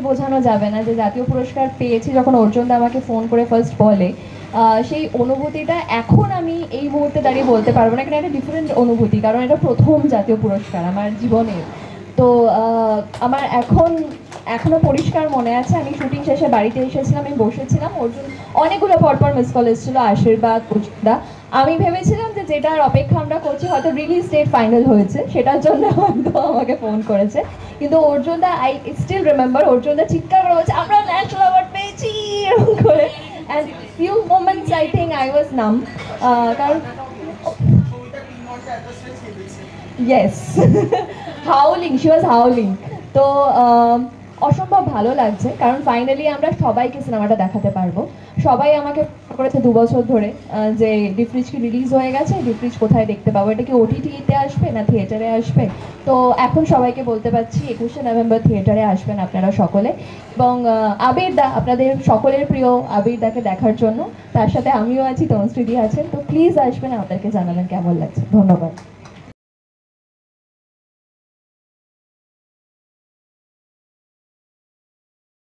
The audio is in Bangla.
বোঝানো যাবে না যে জাতীয় পুরস্কার পেয়েছি যখন অর্জুনদা আমাকে ফোন করে ফার্স্ট বলে, সেই অনুভূতিটা এখন আমি এই মুহূর্তে দাঁড়িয়ে বলতে পারবো না, কারণ একটা ডিফারেন্ট অনুভূতি, কারণ এটা প্রথম জাতীয় পুরস্কার আমার জীবনের। তো আমার এখনো পরিষ্কার মনে আছে, আমি শুটিং শেষে বাড়িতে এসেছিলাম, আমি বসেছিলাম, অর্জুন অনেকগুলো পরপর মিস কল এসেছিল, আশীর্বাদ, অর্জুনদা। আমি ভেবেছিলাম যে যেটার অপেক্ষা আমরা করছি হয়তো রিলিজ ডেট ফাইনাল হয়েছে, সেটার জন্য হয়তো আমাকে ফোন করেছে। কিন্তু অর্জুনদা, আই স্টিল রিমেম্বার, অর্জুনদা চিৎকার করে বলছে আমরা ন্যাশনাল অ্যাওয়ার্ড পেয়েছি এরকম করে। And few moments I think I was নাম, কারণ ইয়েস, হাউলিং, শি ওয়াজ হাউলিং। তো অসম্ভব ভালো লাগছে, কারণ ফাইনালি আমরা সবাইকে সিনেমাটা দেখাতে পারবো। সবাই আমাকে করেছে 2 বছর ধরে যে ডিফরিজ কি রিলিজ হয়ে গেছে, ডিফরিজ কোথায় দেখতে পাবো, এটা কি ওটিটিতে আসবে না থিয়েটারে আসবে। তো এখন সবাইকে বলতে পারছি 21শে নভেম্বর থিয়েটারে আসবেন আপনারা সকলে, এবং আবির দা, আপনাদের সকলের প্রিয় আবির দাকে দেখার জন্য। তার সাথে আমিও আছি, তনুশ্রীদি আছেন, তো প্লিজ আসবেন, আপনাদেরকে জানাবেন কেমন লাগছে। ধন্যবাদ।